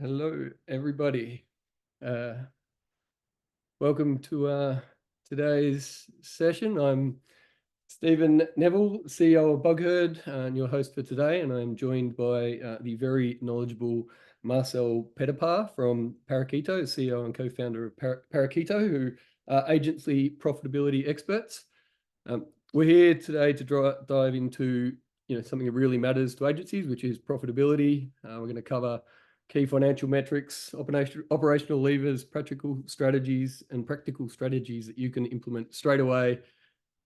Hello, everybody. Uh, Welcome to today's session. I'm Stephen Neville, CEO of BugHerd, and your host for today. And I'm joined by the very knowledgeable Marcel Petitpas from Parakeeto, CEO and co-founder of Parakeeto, who are agency profitability experts. We're here today to dive into something that really matters to agencies, which is profitability. We're going to cover key financial metrics, operational levers, practical strategies, and practical strategies that you can implement straight away,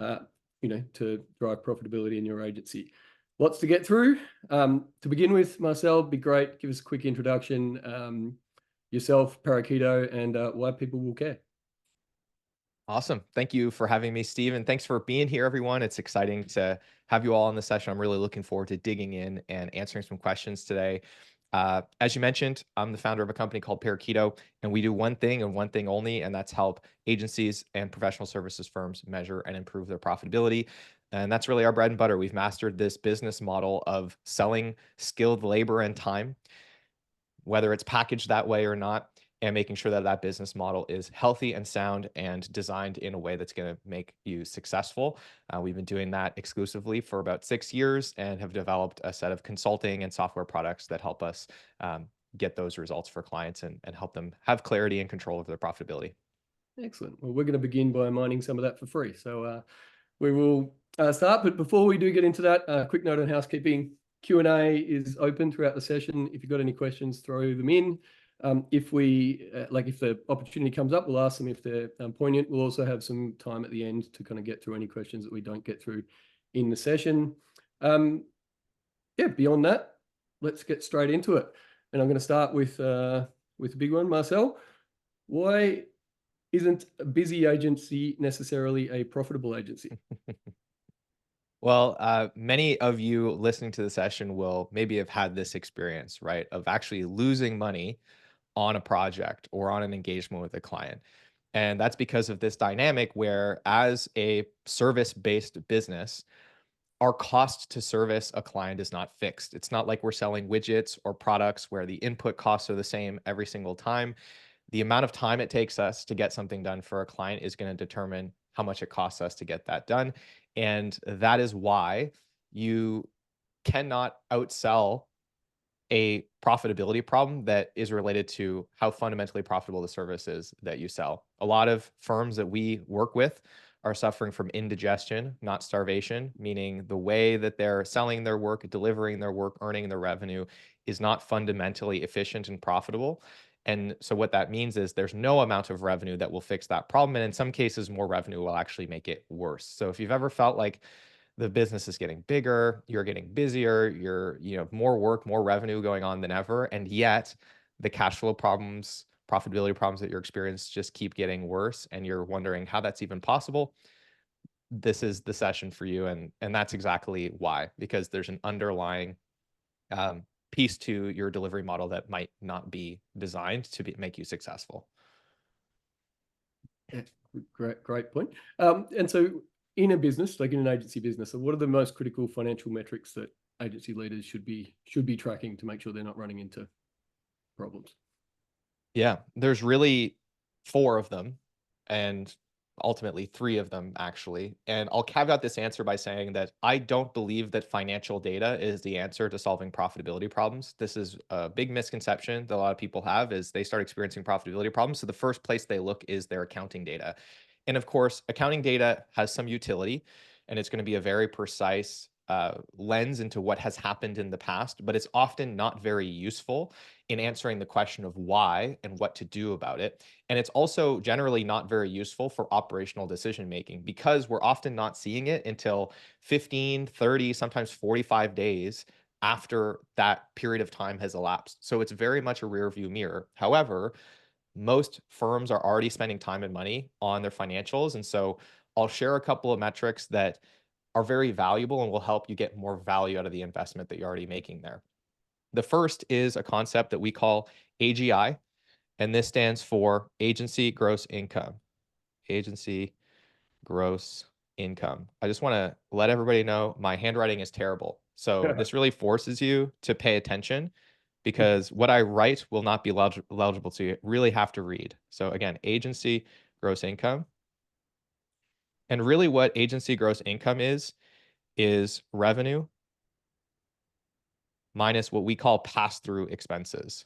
to drive profitability in your agency. Lots to get through. To begin with, Marcel, it'd be great. Give us a quick introduction, yourself, Parakeeto, and why people will care. Awesome. Thank you for having me, Steve. And thanks for being here, everyone. It's exciting to have you all on the session. I'm really looking forward to digging in and answering some questions today. As you mentioned, I'm the founder of a company called Parakeeto, and we do one thing and one thing only, and that's help agencies and professional services firms measure and improve their profitability. And that's really our bread and butter. We've mastered this business model of selling skilled labor and time, whether it's packaged that way or not, and making sure that that business model is healthy and sound and designed in a way that's going to make you successful. We've been doing that exclusively for about 6 years and have developed a set of consulting and software products that help us get those results for clients and help them have clarity and control of their profitability. Excellent. Well, we're going to begin by mining some of that for free. So we will start. But before we do get into that, quick note on housekeeping. Q&A is open throughout the session. If you've got any questions, throw them in. If the opportunity comes up, we'll ask them if they're poignant. We'll also have some time at the end to kind of get through any questions that we don't get through in the session. Beyond that, let's get straight into it. And I'm going to start with the big one, Marcel. Why isn't a busy agency necessarily a profitable agency? Well, many of you listening to the session will maybe have had this experience, right, of actually losing money on a project or on an engagement with a client. And that's because of this dynamic where, as a service-based business, our cost to service a client is not fixed. It's not like we're selling widgets or products where the input costs are the same every single time. The amount of time it takes us to get something done for a client is going to determine how much it costs us to get that done. And that is why you cannot outsell a profitability problem that is related to how fundamentally profitable the service is that you sell. A lot of firms that we work with are suffering from indigestion, not starvation, meaning the way that they're selling their work, delivering their work, earning their revenue is not fundamentally efficient and profitable. And so what that means is there's no amount of revenue that will fix that problem. And in some cases, more revenue will actually make it worse. So if you've ever felt like the business is getting bigger, you're getting busier, more work, more revenue going on than ever, and yet the cash flow problems, profitability problems that you're experiencing just keep getting worse, and you're wondering how that's even possible. This is the session for you, and that's exactly why, because there's an underlying piece to your delivery model that might not be designed to make you successful. Yeah, great point. And so in a business, like in an agency business, what are the most critical financial metrics that agency leaders should be tracking to make sure they're not running into problems? Yeah, there's really 4 of them, and ultimately 3 of them, actually. And I'll caveat this answer by saying that I don't believe that financial data is the answer to solving profitability problems. This is a big misconception that a lot of people have, is they start experiencing profitability problems. So the first place they look is their accounting data. And of course, accounting data has some utility, and it's going to be a very precise lens into what has happened in the past, but it's often not very useful in answering the question of why and what to do about it. And it's also generally not very useful for operational decision making, because we're often not seeing it until 15, 30, sometimes 45 days after that period of time has elapsed. So it's very much a rear view mirror. However, most firms are already spending time and money on their financials. And so I'll share a couple of metrics that are very valuable and will help you get more value out of the investment that you're already making there. The first is a concept that we call AGI, and this stands for Agency Gross Income. Agency Gross Income. I just want to let everybody know my handwriting is terrible. So this really forces you to pay attention because what I write will not be legible to you. Really have to read. So again, agency gross income. And really what agency gross income is revenue minus what we call pass-through expenses.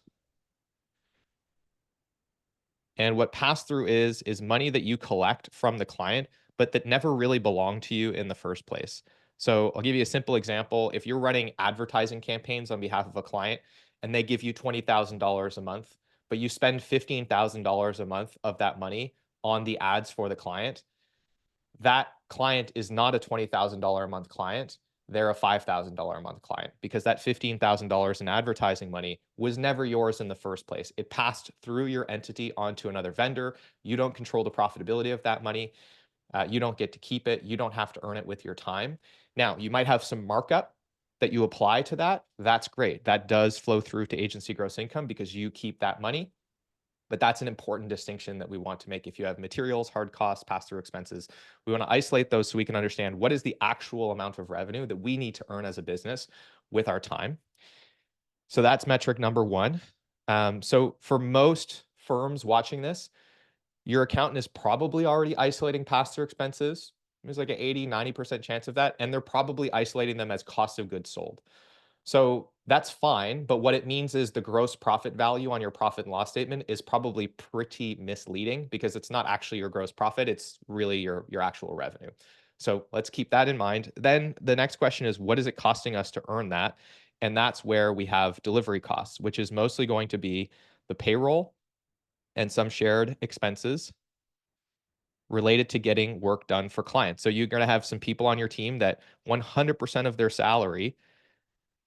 And what pass-through is money that you collect from the client, but that never really belonged to you in the first place. So I'll give you a simple example. If you're running advertising campaigns on behalf of a client and they give you $20,000 a month, but you spend $15,000 a month of that money on the ads for the client, that client is not a $20,000 a month client. They're a $5,000 a month client because that $15,000 in advertising money was never yours in the first place. It passed through your entity onto another vendor. You don't control the profitability of that money. You don't get to keep it. You don't have to earn it with your time. Now, you might have some markup that you apply to that. That's great. That does flow through to agency gross income because you keep that money. But that's an important distinction that we want to make. If you have materials, hard costs, pass-through expenses, we want to isolate those so we can understand what is the actual amount of revenue that we need to earn as a business with our time. So that's metric number one. So for most firms watching this, your accountant is probably already isolating pass-through expenses. There's like an 80, 90% chance of that. And they're probably isolating them as cost of goods sold. So that's fine, but what it means is the gross profit value on your profit and loss statement is probably pretty misleading because it's not actually your gross profit, it's really your actual revenue. So let's keep that in mind. Then the next question is, what is it costing us to earn that? And that's where we have delivery costs, which is mostly going to be the payroll and some shared expenses related to getting work done for clients. So you're going to have some people on your team that 100% of their salary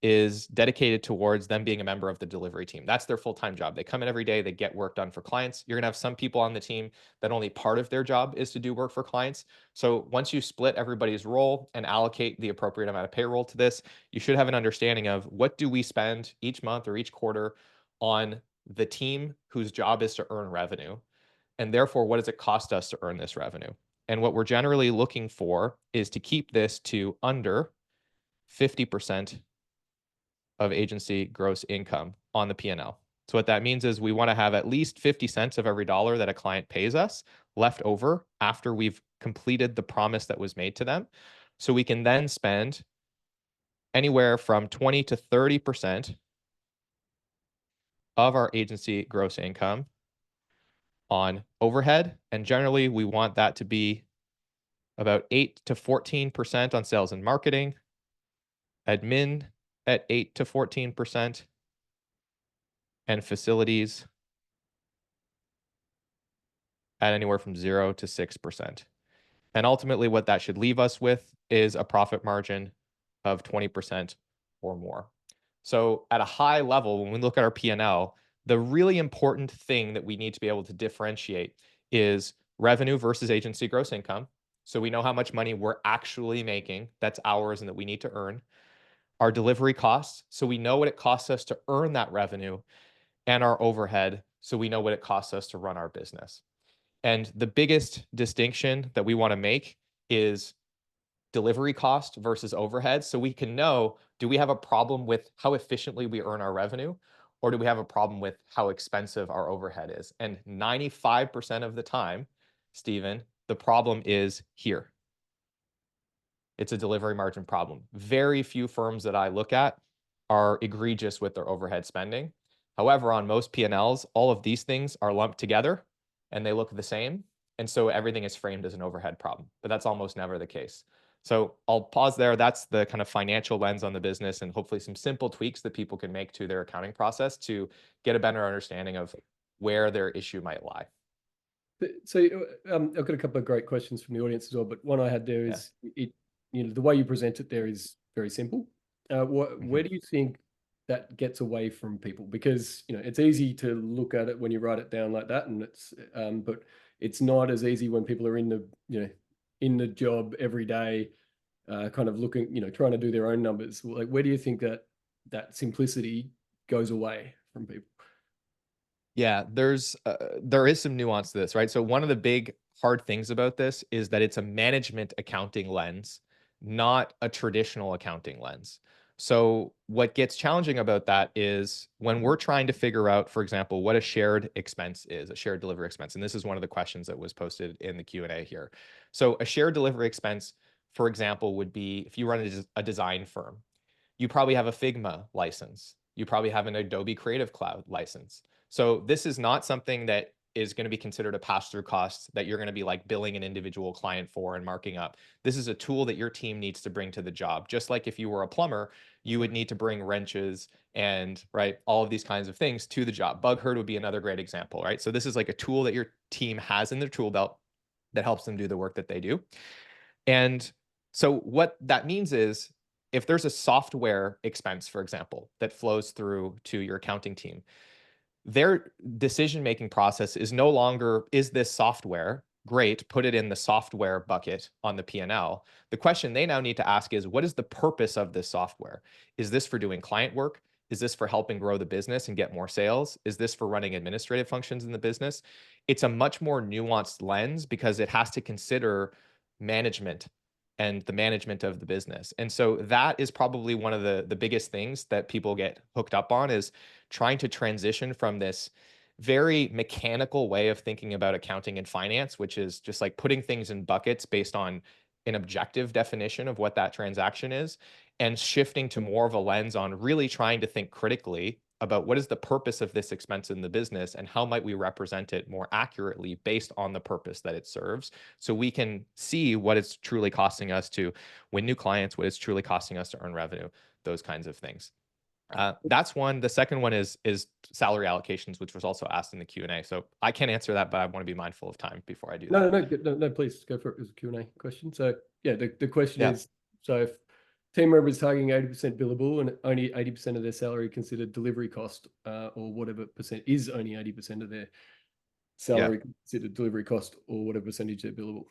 is dedicated towards them being a member of the delivery team. That's their full-time job. They come in every day, they get work done for clients. You're gonna have some people on the team that only part of their job is to do work for clients. So once you split everybody's role and allocate the appropriate amount of payroll to this, you should have an understanding of what do we spend each month or each quarter on the team whose job is to earn revenue. And therefore, what does it cost us to earn this revenue? And what we're generally looking for is to keep this to under 50% of agency gross income on the P&L. So what that means is we want to have at least 50 cents of every dollar that a client pays us left over after we've completed the promise that was made to them. So we can then spend anywhere from 20 to 30% of our agency gross income on overhead. And generally, we want that to be about 8 to 14% on sales and marketing, admin at 8 to 14%, and facilities at anywhere from 0 to 6%. And ultimately, what that should leave us with is a profit margin of 20% or more. So at a high level, when we look at our P&L, the really important thing that we need to be able to differentiate is revenue versus agency gross income. So we know how much money we're actually making, that's ours and that we need to earn. Our delivery costs, so we know what it costs us to earn that revenue, and our overhead, so we know what it costs us to run our business. And the biggest distinction that we want to make is delivery cost versus overhead. So we can know, do we have a problem with how efficiently we earn our revenue, or do we have a problem with how expensive our overhead is? And 95% of the time, Stephen, the problem is here. It's a delivery margin problem. Very few firms that I look at are egregious with their overhead spending. However, on most P&Ls, all of these things are lumped together and they look the same. And so everything is framed as an overhead problem, but that's almost never the case. So I'll pause there. That's the kind of financial lens on the business and hopefully some simple tweaks that people can make to their accounting process to get a better understanding of where their issue might lie. So I've got a couple of great questions from the audience as well, but one I had there is the way you present it there is very simple. Where do you think that gets away from people? Because it's easy to look at it when you write it down like that, and but it's not as easy when people are in the job every day, kind of looking, trying to do their own numbers. Like, where do you think that simplicity goes away from people? Yeah, there is some nuance to this, right? So one of the big hard things about this is that it's a management accounting lens, not a traditional accounting lens. So what gets challenging about that is when we're trying to figure out, for example, what a shared expense is, a shared delivery expense. And this is one of the questions that was posted in the Q&A here. So a shared delivery expense, for example, would be if you run a design firm, you probably have a Figma license. You probably have an Adobe Creative Cloud license. So this is not something that is going to be considered a pass-through cost that you're going to be like billing an individual client for and marking up. This is a tool that your team needs to bring to the job. Just like if you were a plumber, you would need to bring wrenches and all of these kinds of things to the job. BugHerd would be another great example, right? So this is like a tool that your team has in their tool belt that helps them do the work that they do. And so what that means is if there's a software expense, for example, that flows through to your accounting team, their decision-making process is no longer, is this software great, put it in the software bucket on the P&L. The question they now need to ask is, what is the purpose of this software? Is this for doing client work? Is this for helping grow the business and get more sales? Is this for running administrative functions in the business? It's a much more nuanced lens because it has to consider management and the management of the business. And so that is probably one of the biggest things that people get hooked up on, is trying to transition from this very mechanical way of thinking about accounting and finance, which is just like putting things in buckets based on an objective definition of what that transaction is, and shifting to more of a lens on really trying to think critically about what is the purpose of this expense in the business and how might we represent it more accurately based on the purpose that it serves, so we can see what it's truly costing us to win new clients, what it's truly costing us to earn revenue, those kinds of things. That's one. The second one is salary allocations, which was also asked in the Q&A. So I can't answer that, but I want to be mindful of time before I do that. No, please go for it as a Q&A question. So yeah, the question Yeah. is, so if team member is targeting 80% billable and only 80% of their salary considered delivery cost, or whatever percent is only 80% of their salary considered delivery cost, or whatever percentage they're billable.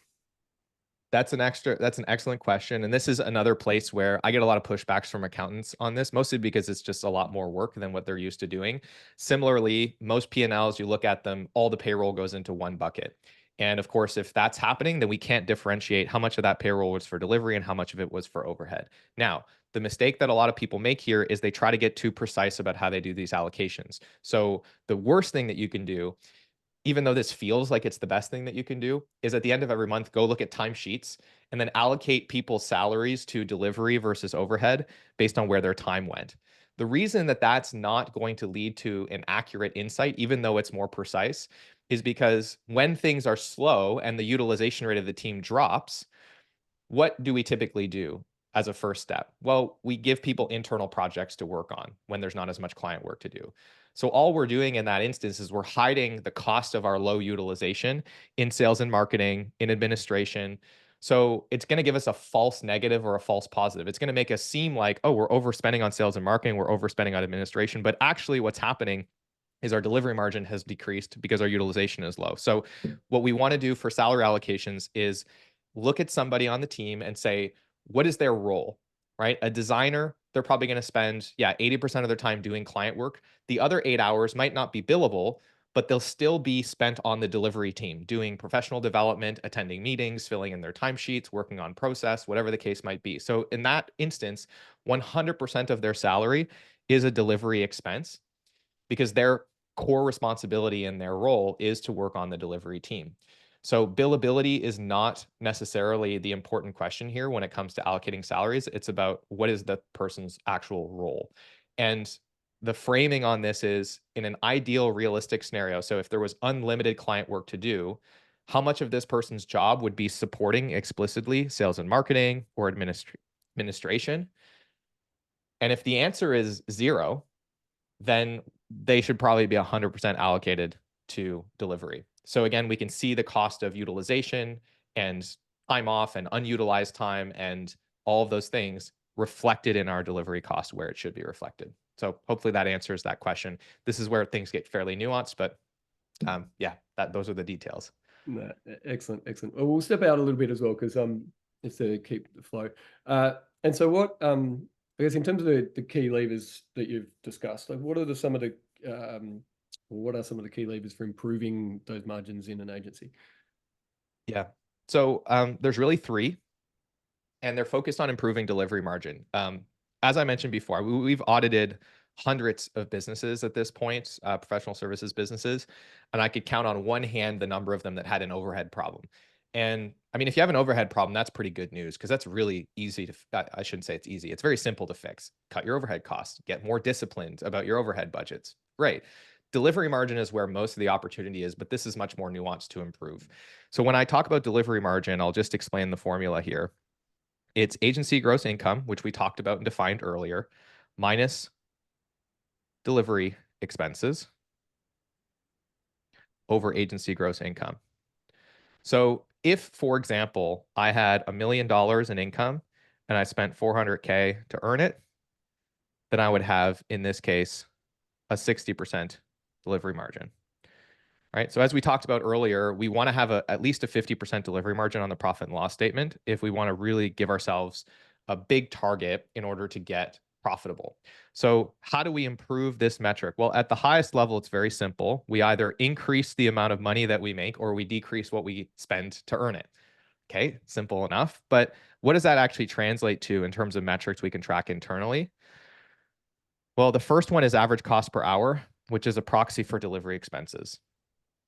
That's an excellent question. And this is another place where I get a lot of pushbacks from accountants on this, mostly because it's just a lot more work than what they're used to doing. Similarly, most P&Ls, you look at them, all the payroll goes into one bucket. And of course, if that's happening, then we can't differentiate how much of that payroll was for delivery and how much of it was for overhead. Now, the mistake that a lot of people make here is they try to get too precise about how they do these allocations. So the worst thing that you can do, even though this feels like it's the best thing that you can do, is at the end of every month, go look at timesheets and then allocate people's salaries to delivery versus overhead based on where their time went. The reason that that's not going to lead to an accurate insight, even though it's more precise, is because when things are slow and the utilization rate of the team drops, what do we typically do as a first step? Well, we give people internal projects to work on when there's not as much client work to do. So all we're doing in that instance is we're hiding the cost of our low utilization in sales and marketing, in administration. So it's going to give us a false negative or a false positive. It's going to make us seem like, oh, we're overspending on sales and marketing, we're overspending on administration. But actually what's happening is our delivery margin has decreased because our utilization is low. So what we want to do for salary allocations is look at somebody on the team and say, what is their role, right? A designer, they're probably going to spend, 80% of their time doing client work. The other 8 hours might not be billable, but they'll still be spent on the delivery team, doing professional development, attending meetings, filling in their timesheets, working on process, whatever the case might be. So in that instance, 100% of their salary is a delivery expense because their core responsibility in their role is to work on the delivery team. So billability is not necessarily the important question here when it comes to allocating salaries. It's about what is the person's actual role. And the framing on this is in an ideal realistic scenario. So if there was unlimited client work to do, how much of this person's job would be supporting explicitly sales and marketing or administration? And if the answer is 0, then they should probably be 100% allocated to delivery. So again, we can see the cost of utilization and time off and unutilized time and all of those things reflected in our delivery cost where it should be reflected. So hopefully that answers that question. This is where things get fairly nuanced, but those are the details. No, excellent. Well, we'll step out a little bit as well because just to keep the flow. And so what I guess in terms of the key levers that you've discussed, like what are some of the key levers for improving those margins in an agency? Yeah. So there's really 3, and they're focused on improving delivery margin. as I mentioned before, we've audited hundreds of businesses at this point, professional services businesses, and I could count on one hand the number of them that had an overhead problem. And I mean, if you have an overhead problem, that's pretty good news because that's really easy to, I shouldn't say it's easy. It's very simple to fix. Cut your overhead costs, get more disciplined about your overhead budgets. Great. Delivery margin is where most of the opportunity is, but this is much more nuanced to improve. So when I talk about delivery margin, I'll just explain the formula here. It's agency gross income, which we talked about and defined earlier, minus delivery expenses over agency gross income. So if, for example, I had $1 million in income and I spent 400K to earn it, then I would have, in this case, a 60% delivery margin. Right. So as we talked about earlier, we want to have at least a 50% delivery margin on the profit and loss statement if we want to really give ourselves a big target in order to get profitable. So how do we improve this metric? Well, at the highest level, it's very simple. We either increase the amount of money that we make or we decrease what we spend to earn it. Okay, simple enough. But what does that actually translate to in terms of metrics we can track internally? Well, the first one is average cost per hour, which is a proxy for delivery expenses.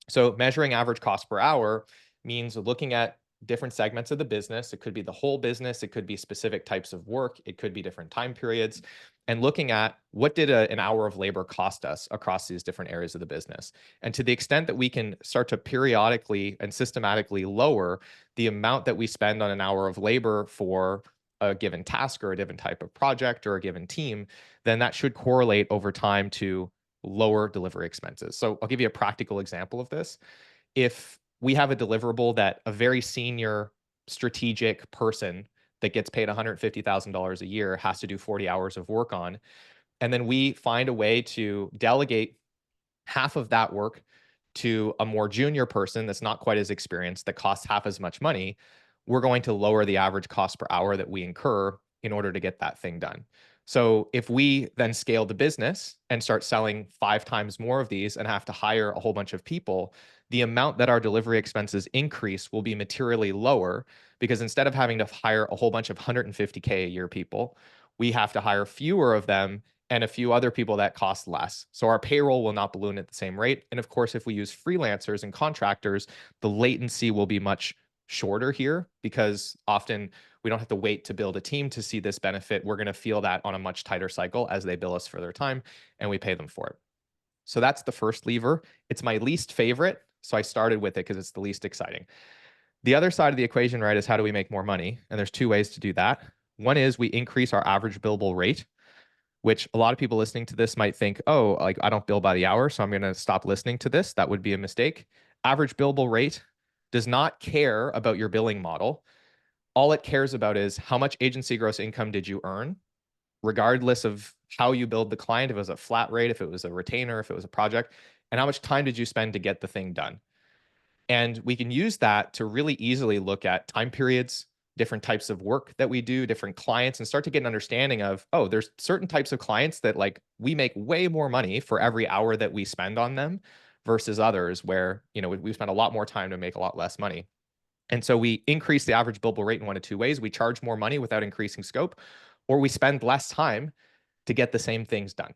So measuring average cost per hour means looking at different segments of the business. It could be the whole business. It could be specific types of work. It could be different time periods. And looking at what did an hour of labor cost us across these different areas of the business. And to the extent that we can start to periodically and systematically lower the amount that we spend on an hour of labor for a given task or a given type of project or a given team, then that should correlate over time to lower delivery expenses. So I'll give you a practical example of this. If we have a deliverable that a very senior strategic person that gets paid $150,000 a year has to do 40 hours of work on, and then we find a way to delegate half of that work to a more junior person that's not quite as experienced, that costs half as much money, we're going to lower the average cost per hour that we incur in order to get that thing done. So if we then scale the business and start selling 5 times more of these and have to hire a whole bunch of people, the amount that our delivery expenses increase will be materially lower because instead of having to hire a whole bunch of 150K a year people, we have to hire fewer of them and a few other people that cost less. So our payroll will not balloon at the same rate. And of course, if we use freelancers and contractors, the latency will be much shorter here because often we don't have to wait to build a team to see this benefit. We're going to feel that on a much tighter cycle as they bill us for their time and we pay them for it. So that's the first lever. It's my least favorite. So I started with it because it's the least exciting. The other side of the equation, right, is how do we make more money? And there's 2 ways to do that. One is we increase our average billable rate, which a lot of people listening to this might think, oh, like I don't bill by the hour, so I'm going to stop listening to this. That would be a mistake. Average billable rate does not care about your billing model. All it cares about is how much agency gross income did you earn, regardless of how you build the client, if it was a flat rate, if it was a retainer, if it was a project, and how much time did you spend to get the thing done. And we can use that to really easily look at time periods, different types of work that we do, different clients, and start to get an understanding of, oh, there's certain types of clients that like we make way more money for every hour that we spend on them versus others where, you know, we spend a lot more time to make a lot less money. And so we increase the average billable rate in 1 of 2 ways. We charge more money without increasing scope, or we spend less time to get the same things done.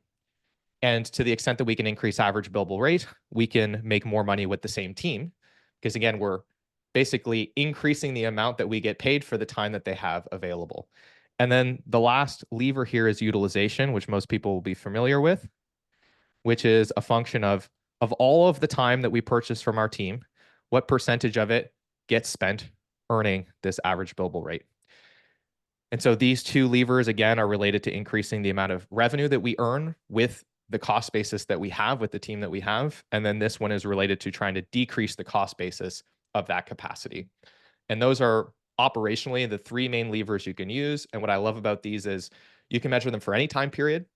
And to the extent that we can increase average billable rate, we can make more money with the same team. Because again, we're basically increasing the amount that we get paid for the time that they have available. And then the last lever here is utilization, which most people will be familiar with, which is a function of all of the time that we purchase from our team, what percentage of it gets spent earning this average billable rate. And so these 2 levers, again, are related to increasing the amount of revenue that we earn with the cost basis that we have with the team that we have. And then this one is related to trying to decrease the cost basis of that capacity. And those are operationally the 3 main levers you can use. And what I love about these is you can measure them for any time period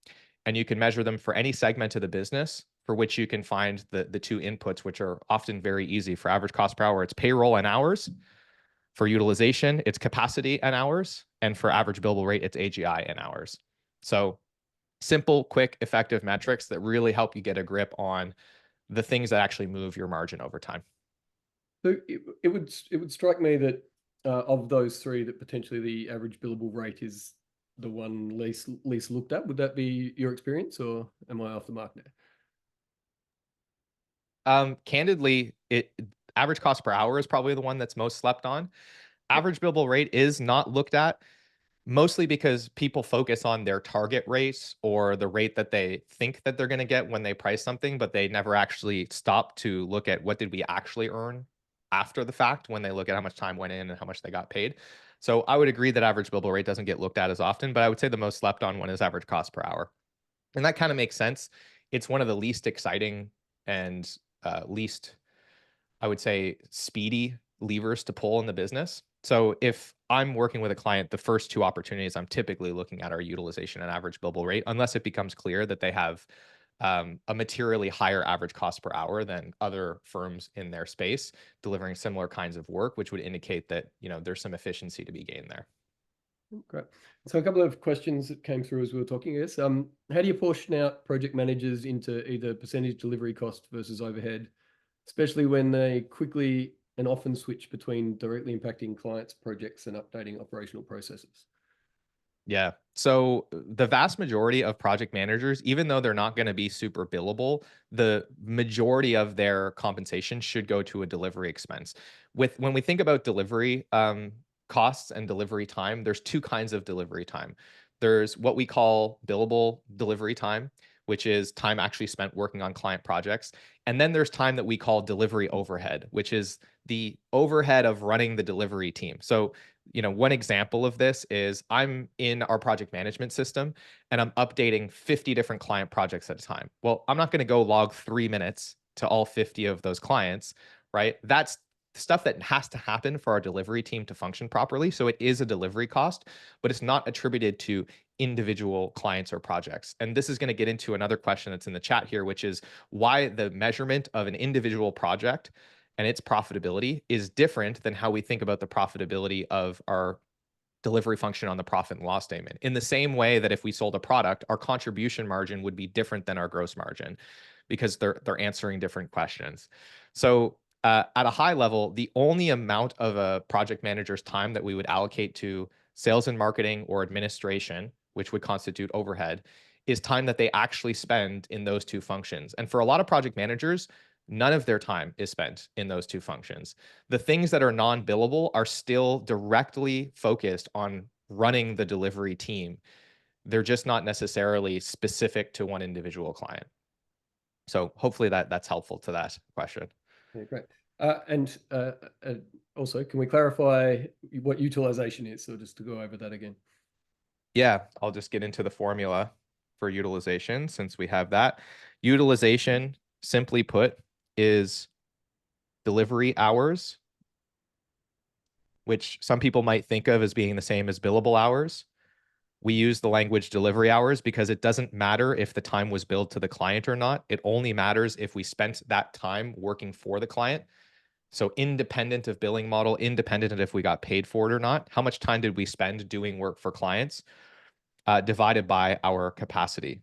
and you can measure them for any segment of the business for which you can find the 2 inputs, which are often very easy. For average cost per hour, it's payroll and hours. For utilization, it's capacity and hours. And for average billable rate, it's AGI and hours. So simple, quick, effective metrics that really help you get a grip on the things that actually move your margin over time. So it would strike me that of those 3, that potentially the average billable rate is the one least looked at. Would that be your experience, or am I off the mark now? Candidly, average cost per hour is probably the one that's most slept on. Average billable rate is not looked at, mostly because people focus on their target rates or the rate that they think that they're going to get when they price something, but they never actually stop to look at what did we actually earn after the fact when they look at how much time went in and how much they got paid. So I would agree that average billable rate doesn't get looked at as often, but I would say the most slept on one is average cost per hour. And that kind of makes sense. It's one of the least exciting and least, I would say, speedy levers to pull in the business. So if I'm working with a client, the first two opportunities I'm typically looking at are utilization and average billable rate, unless it becomes clear that they have a materially higher average cost per hour than other firms in their space delivering similar kinds of work, which would indicate that there's some efficiency to be gained there. Great. So a couple of questions that came through as we were talking, I guess. How do you portion out project managers into either percentage delivery cost versus overhead, especially when they quickly and often switch between directly impacting clients' projects and updating operational processes? Yeah. So the vast majority of project managers, even though they're not going to be super billable, the majority of their compensation should go to a delivery expense. When we think about delivery costs and delivery time, there's two kinds of delivery time. There's what we call billable delivery time, which is time actually spent working on client projects. And then there's time that we call delivery overhead, which is the overhead of running the delivery team. So one example of this is I'm in our project management system and I'm updating 50 different client projects at a time. Well, I'm not going to go log 3 minutes to all 50 of those clients, right? That's stuff that has to happen for our delivery team to function properly. So it is a delivery cost, but it's not attributed to individual clients or projects. And this is going to get into another question that's in the chat here, which is why the measurement of an individual project and its profitability is different than how we think about the profitability of our delivery function on the profit and loss statement. In the same way that if we sold a product, our contribution margin would be different than our gross margin because they're answering different questions. So at a high level, the only amount of a project manager's time that we would allocate to sales and marketing or administration, which would constitute overhead, is time that they actually spend in those two functions. And for a lot of project managers, none of their time is spent in those two functions. The things that are non-billable are still directly focused on running the delivery team. They're just not necessarily specific to one individual client. So hopefully that's helpful to that question. Yeah, great. And also, can we clarify what utilization is? So just to go over that again. Yeah, I'll just get into the formula for utilization since we have that. Utilization, simply put, is delivery hours, which some people might think of as being the same as billable hours. We use the language delivery hours because it doesn't matter if the time was billed to the client or not. It only matters if we spent that time working for the client. So independent of billing model, independent of if we got paid for it or not, how much time did we spend doing work for clients divided by our capacity.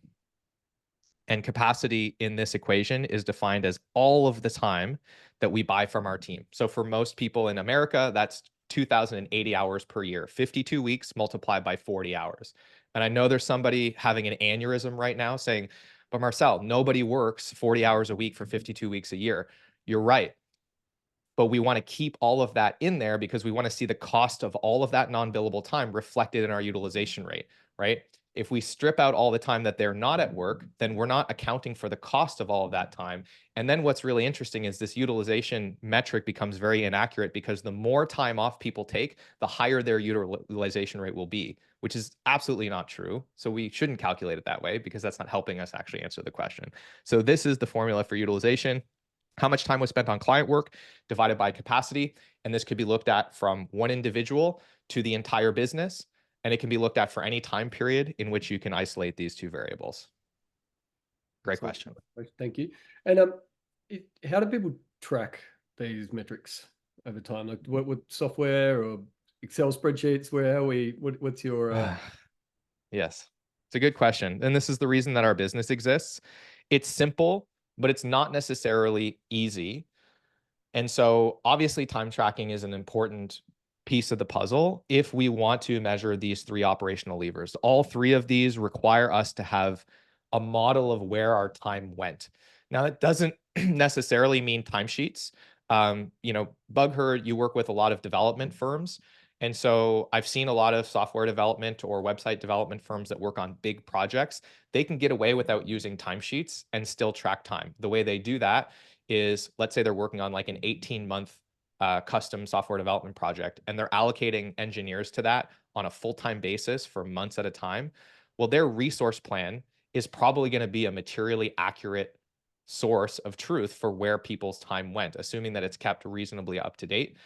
And capacity in this equation is defined as all of the time that we buy from our team. So for most people in America, that's 2,080 hours per year, 52 weeks multiplied by 40 hours. And I know there's somebody having an aneurysm right now saying, but Marcel, nobody works 40 hours a week for 52 weeks a year. You're right. But we want to keep all of that in there because we want to see the cost of all of that non-billable time reflected in our utilization rate, right? If we strip out all the time that they're not at work, then we're not accounting for the cost of all of that time. And then what's really interesting is this utilization metric becomes very inaccurate because the more time off people take, the higher their utilization rate will be, which is absolutely not true. So we shouldn't calculate it that way because that's not helping us actually answer the question. So this is the formula for utilization. How much time was spent on client work divided by capacity. And this could be looked at from one individual to the entire business. And it can be looked at for any time period in which you can isolate these two variables. Great question. Thank you. And how do people track these metrics over time? Like what software or Excel spreadsheets? What's your... Yes, it's a good question. And this is the reason that our business exists. It's simple, but it's not necessarily easy. And so obviously time tracking is an important piece of the puzzle if we want to measure these three operational levers. All three of these require us to have a model of where our time went. Now, that doesn't necessarily mean timesheets. BugHerd, you work with a lot of development firms. And so I've seen a lot of software development or website development firms that work on big projects. They can get away without using timesheets and still track time. The way they do that is, let's say they're working on like an 18-month custom software development project, and they're allocating engineers to that on a full-time basis for months at a time. Well, their resource plan is probably going to be a materially accurate source of truth for where people's time went, assuming that it's kept reasonably up to date.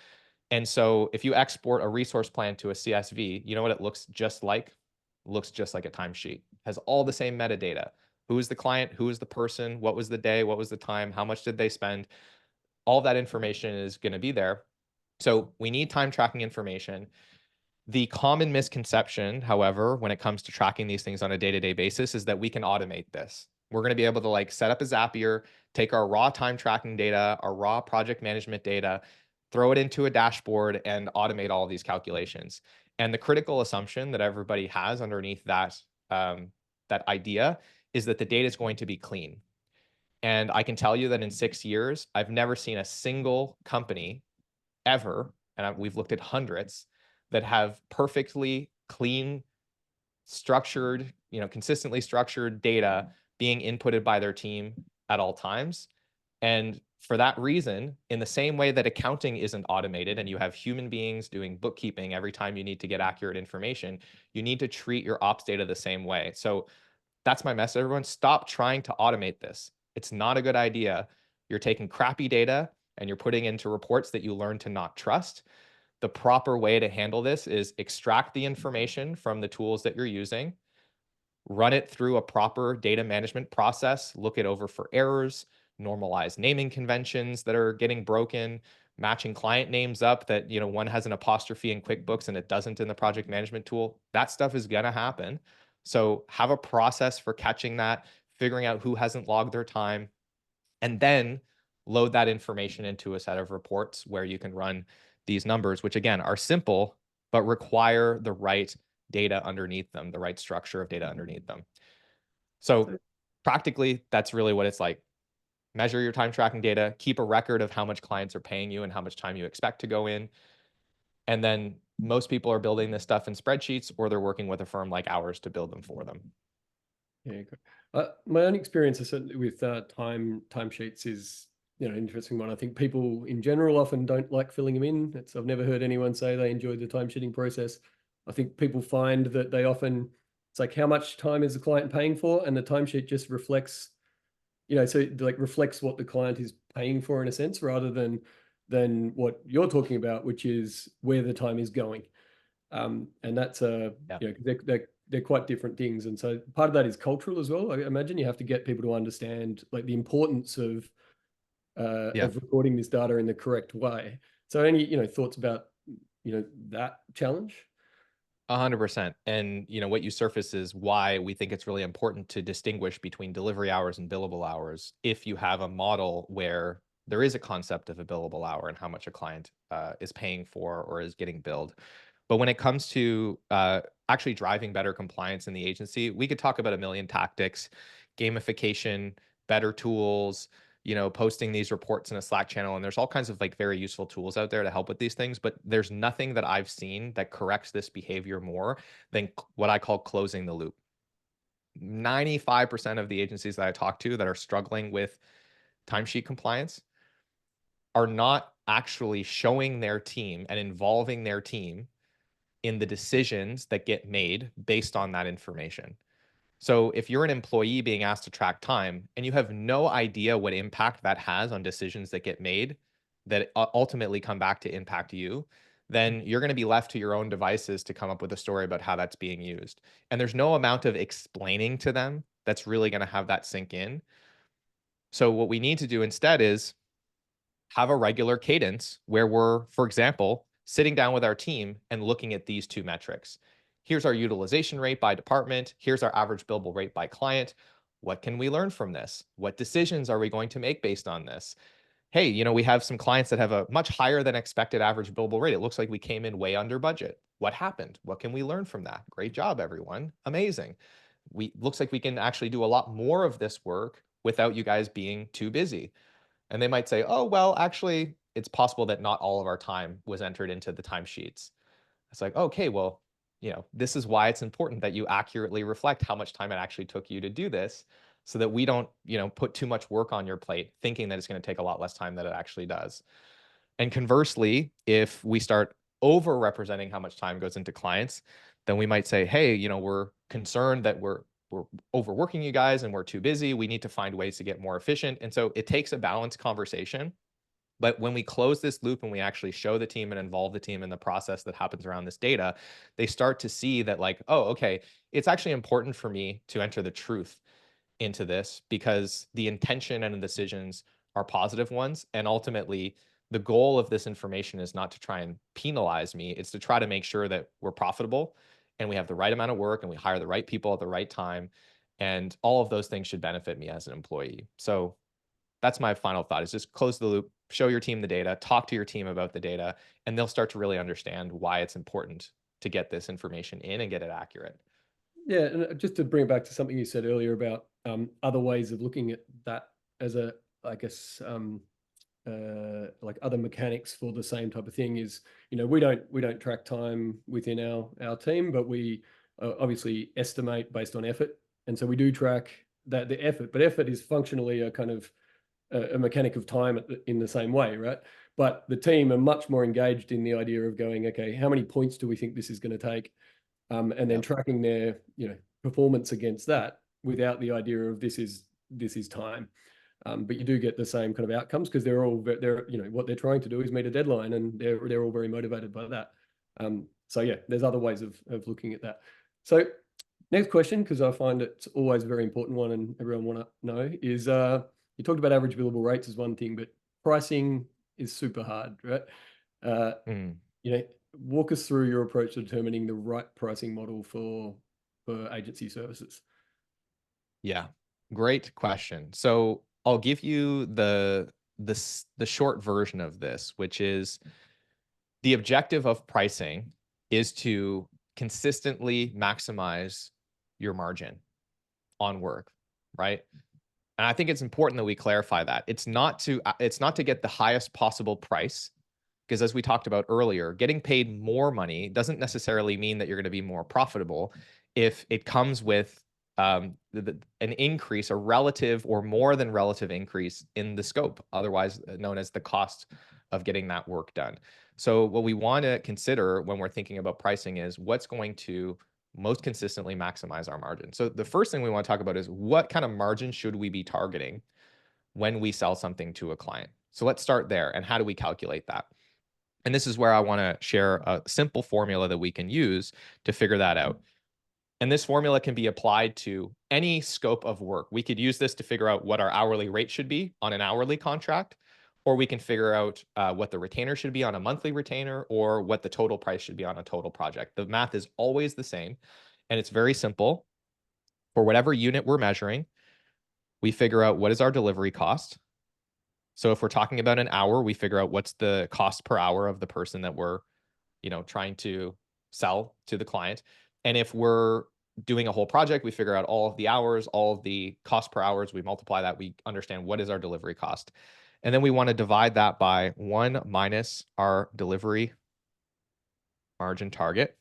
And so if you export a resource plan to a CSV, you know what it looks just like? It looks just like a timesheet. It has all the same metadata. Who is the client? Who is the person? What was the day? What was the time? How much did they spend? All that information is going to be there. So we need time tracking information. The common misconception, however, when it comes to tracking these things on a day-to-day basis is that we can automate this. We're going to be able to like set up a Zapier, take our raw time tracking data, our raw project management data, throw it into a dashboard and automate all of these calculations. And the critical assumption that everybody has underneath that, that idea is that the data is going to be clean. And I can tell you that in 6 years, I've never seen a single company ever, and we've looked at hundreds, that have perfectly clean, structured, consistently structured data being inputted by their team at all times. And for that reason, in the same way that accounting isn't automated and you have human beings doing bookkeeping every time you need to get accurate information, you need to treat your ops data the same way. So that's my message, everyone. Stop trying to automate this. It's not a good idea. You're taking crappy data and you're putting into reports that you learn to not trust. The proper way to handle this is extract the information from the tools that you're using, run it through a proper data management process, look it over for errors, normalize naming conventions that are getting broken, matching client names up that, one has an apostrophe in QuickBooks and it doesn't in the project management tool. That stuff is going to happen. So have a process for catching that, figuring out who hasn't logged their time, and then load that information into a set of reports where you can run these numbers, which again are simple, but require the right data underneath them, the right structure of data underneath them. So practically, that's really what it's like. Measure your time tracking data, keep a record of how much clients are paying you and how much time you expect to go in. And then most people are building this stuff in spreadsheets, or they're working with a firm like ours to build them for them. Yeah, my own experience with timesheets is an interesting one. I think people in general often don't like filling them in. I've never heard anyone say they enjoy the timesheeting process. I think people find that they often, it's like, how much time is the client paying for? And the timesheet just reflects, so it like reflects what the client is paying for in a sense, rather than what you're talking about, which is where the time is going. And that's they're quite different things. And so part of that is cultural as well. I imagine you have to get people to understand like the importance of recording this data in the correct way. So any, thoughts about, that challenge? 100%. And what you surface is why we think it's really important to distinguish between delivery hours and billable hours if you have a model where there is a concept of a billable hour and how much a client is paying for or is getting billed. But when it comes to actually driving better compliance in the agency, we could talk about a million tactics, gamification, better tools, posting these reports in a Slack channel. And there's all kinds of like very useful tools out there to help with these things. But there's nothing that I've seen that corrects this behavior more than what I call closing the loop. 95% of the agencies that I talk to that are struggling with timesheet compliance are not actually showing their team and involving their team in the decisions that get made based on that information. So if you're an employee being asked to track time and you have no idea what impact that has on decisions that get made that ultimately come back to impact you, then you're going to be left to your own devices to come up with a story about how that's being used. And there's no amount of explaining to them that's really going to have that sink in. So what we need to do instead is have a regular cadence where we're, for example, sitting down with our team and looking at these two metrics. Here's our utilization rate by department. Here's our average billable rate by client. What can we learn from this? What decisions are we going to make based on this? hey, we have some clients that have a much higher than expected average billable rate. It looks like we came in way under budget. What happened? What can we learn from that? Great job, everyone. Amazing. Looks like we can actually do a lot more of this work without you guys being too busy. And they might say, oh, well, actually, it's possible that not all of our time was entered into the timesheets. It's like, okay, well, this is why it's important that you accurately reflect how much time it actually took you to do this, so that we don't, put too much work on your plate thinking that it's going to take a lot less time than it actually does. And conversely, if we start over-representing how much time goes into clients, then we might say, hey, we're concerned that we're overworking you guys and we're too busy. We need to find ways to get more efficient. And so it takes a balanced conversation. But when we close this loop and we actually show the team and involve the team in the process that happens around this data, they start to see that, like, oh, okay, it's actually important for me to enter the truth into this because the intention and the decisions are positive ones. And ultimately, the goal of this information is not to try and penalize me. It's to try to make sure that we're profitable and we have the right amount of work and we hire the right people at the right time. And all of those things should benefit me as an employee. So that's my final thought, is just close the loop, show your team the data, talk to your team about the data, and they'll start to really understand why it's important to get this information in and get it accurate. Yeah, and just to bring it back to something you said earlier about other ways of looking at that as a, I guess, like other mechanics for the same type of thing is, we don't track time within our team, but we obviously estimate based on effort, and so we do track the effort. But effort is functionally a kind of a mechanic of time in the same way, right? But the team are much more engaged in the idea of going, okay, how many points do we think this is going to take? And then tracking their performance against that without the idea of this is time. But you do get the same kind of outcomes because they're what they're trying to do is meet a deadline, and they're all very motivated by that. So yeah, there's other ways of looking at that. So next question, because I find it's always a very important one and everyone want to know, is you talked about average billable rates as one thing, but pricing is super hard, right? Walk us through your approach to determining the right pricing model for agency services. Yeah, great question. So I'll give you the short version of this, which is the objective of pricing is to consistently maximize your margin on work, right? And I think it's important that we clarify that. It's not to get the highest possible price, because as we talked about earlier, getting paid more money doesn't necessarily mean that you're going to be more profitable if it comes with an increase, a relative or more than relative increase in the scope, otherwise known as the cost of getting that work done. So what we want to consider when we're thinking about pricing is what's going to most consistently maximize our margin. So the first thing we want to talk about is what kind of margin should we be targeting when we sell something to a client. So let's start there. And how do we calculate that? And this is where I want to share a simple formula that we can use to figure that out. And this formula can be applied to any scope of work. We could use this to figure out what our hourly rate should be on an hourly contract, or we can figure out what the retainer should be on a monthly retainer, or what the total price should be on a total project. The math is always the same, and it's very simple. For whatever unit we're measuring, we figure out what is our delivery cost. So if we're talking about an hour, we figure out what's the cost per hour of the person that we're, trying to sell to the client. And if we're doing a whole project, we figure out all of the hours, all of the cost per hours, we multiply that, we understand what is our delivery cost. And then we want to divide that by 1 minus our delivery margin target.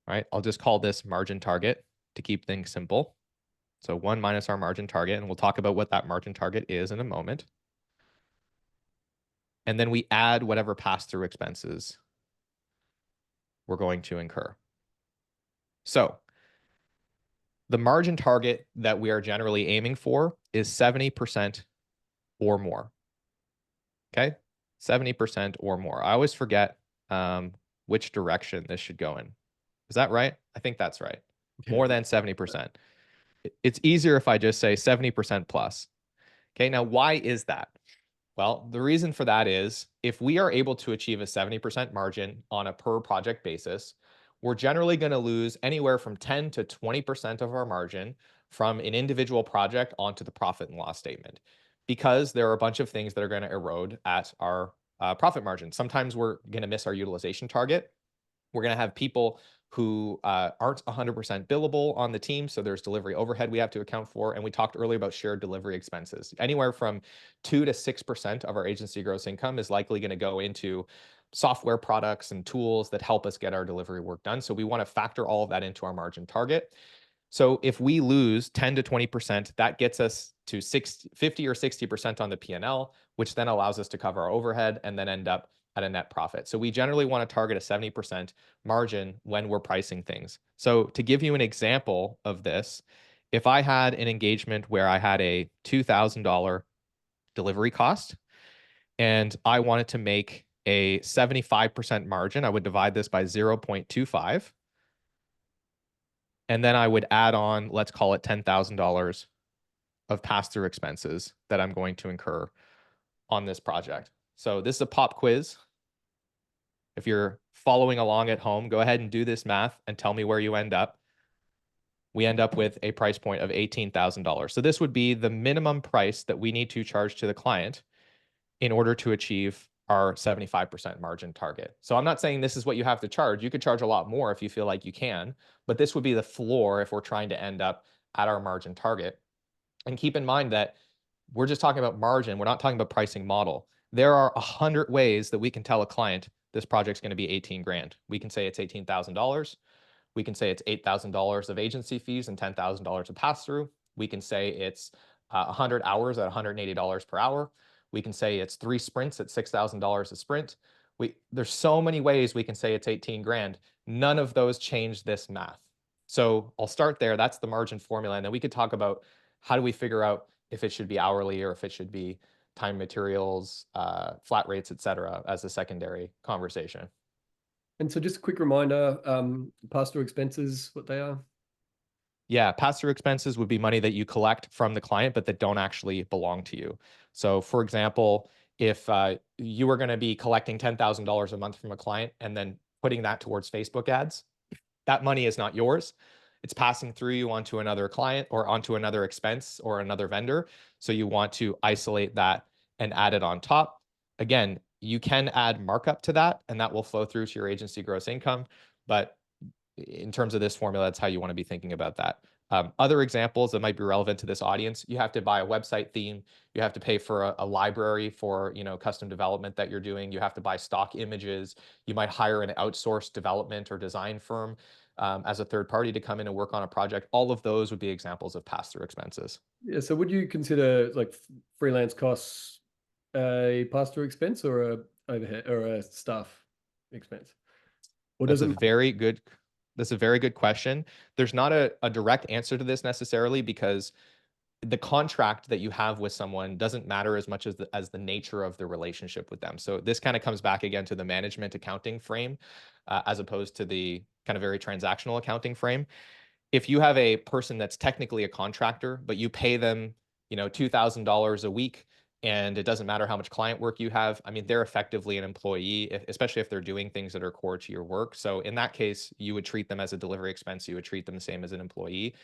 All right, I'll just call this margin target to keep things simple. So 1 minus our margin target, and we'll talk about what that margin target is in a moment. And then we add whatever pass-through expenses we're going to incur. So the margin target that we are generally aiming for is 70% or more. Okay, 70% or more. I always forget which direction this should go in. Is that right? I think that's right. More than 70%. It's easier if I just say 70% plus. Okay, now why is that? Well, the reason for that is if we are able to achieve a 70% margin on a per project basis, we're generally going to lose anywhere from 10 to 20% of our margin from an individual project onto the profit and loss statement, because there are a bunch of things that are going to erode at our profit margin. Sometimes we're going to miss our utilization target. We're going to have people who aren't 100% billable on the team. So there's delivery overhead we have to account for. And we talked earlier about shared delivery expenses. Anywhere from 2 to 6% of our agency gross income is likely going to go into software products and tools that help us get our delivery work done. So we want to factor all of that into our margin target. So if we lose 10 to 20%, that gets us to 50 or 60% on the P&L, which then allows us to cover our overhead and then end up at a net profit. So we generally want to target a 70% margin when we're pricing things. So to give you an example of this, if I had an engagement where I had a $2,000 delivery cost and I wanted to make a 75% margin, I would divide this by 0.25. And then I would add on, let's call it $10,000 of pass-through expenses that I'm going to incur on this project. So this is a pop quiz. If you're following along at home, go ahead and do this math and tell me where you end up. We end up with a price point of $18,000. So this would be the minimum price that we need to charge to the client in order to achieve our 75% margin target. So I'm not saying this is what you have to charge. You could charge a lot more if you feel like you can, but this would be the floor if we're trying to end up at our margin target. And keep in mind that we're just talking about margin. We're not talking about pricing model. There are 100 ways that we can tell a client this project's going to be 18 grand. We can say it's $18,000. We can say it's $8,000 of agency fees and $10,000 of pass-through. We can say it's 100 hours at $180 per hour. We can say it's 3 sprints at $6,000 a sprint. There's so many ways we can say it's 18 grand. None of those change this math. So I'll start there. That's the margin formula. And then we could talk about how do we figure out if it should be hourly or if it should be time materials, flat rates, et cetera, as a secondary conversation. And so just a quick reminder, pass-through expenses, what they are? Yeah, pass-through expenses would be money that you collect from the client, but that don't actually belong to you. So for example, if you were going to be collecting $10,000 a month from a client and then putting that towards Facebook ads, that money is not yours. It's passing through you onto another client or onto another expense or another vendor. So you want to isolate that and add it on top. Again, you can add markup to that and that will flow through to your agency gross income. But in terms of this formula, that's how you want to be thinking about that. Other examples that might be relevant to this audience, you have to buy a website theme. You have to pay for a library for custom development that you're doing. You have to buy stock images. You might hire an outsourced development or design firm as a third party to come in and work on a project. All of those would be examples of pass-through expenses. Yeah. So would you consider like freelance costs a pass-through expense or a overhead or a staff expense? Or does That's a very good question. There's not a direct answer to this necessarily because the contract that you have with someone doesn't matter as much as the nature of the relationship with them. So this kind of comes back again to the management accounting frame, as opposed to the kind of very transactional accounting frame. If you have a person that's technically a contractor, but you pay them, $2,000 a week, and it doesn't matter how much client work you have, I mean, they're effectively an employee, especially if they're doing things that are core to your work. So in that case, you would treat them as a delivery expense. You would treat them the same as an employee.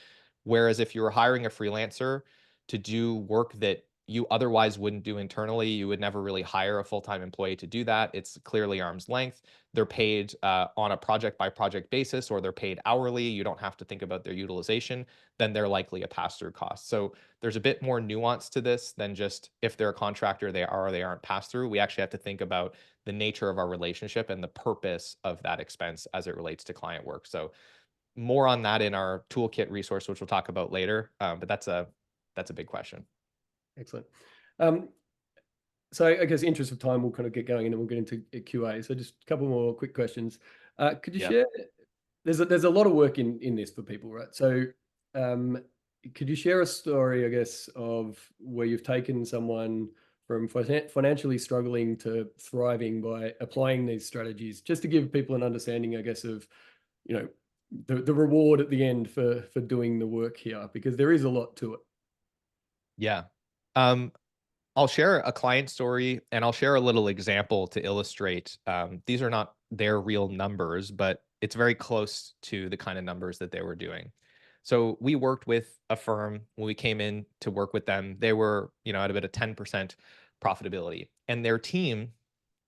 Whereas if you were hiring a freelancer to do work that you otherwise wouldn't do internally, you would never really hire a full-time employee to do that. It's clearly arm's length. They're paid on a project-by-project basis, or they're paid hourly. You don't have to think about their utilization. Then they're likely a pass-through cost. So there's a bit more nuance to this than just if they're a contractor, they are or they aren't pass-through. We actually have to think about the nature of our relationship and the purpose of that expense as it relates to client work. So more on that in our toolkit resource, which we'll talk about later. But that's a big question. Excellent. So I guess interest of time, we'll kind of get going and then we'll get into a QA. So just a couple more quick questions. Could you share, there's a lot of work in this for people, right? So could you share a story, I guess, of where you've taken someone from financially struggling to thriving by applying these strategies, just to give people an understanding, I guess, of, the reward at the end for doing the work here, because there is a lot to it. Yeah. I'll share a client story and I'll share a little example to illustrate. These are not their real numbers, but it's very close to the kind of numbers that they were doing. So we worked with a firm when we came in to work with them. They were, at about a 10% profitability, and their team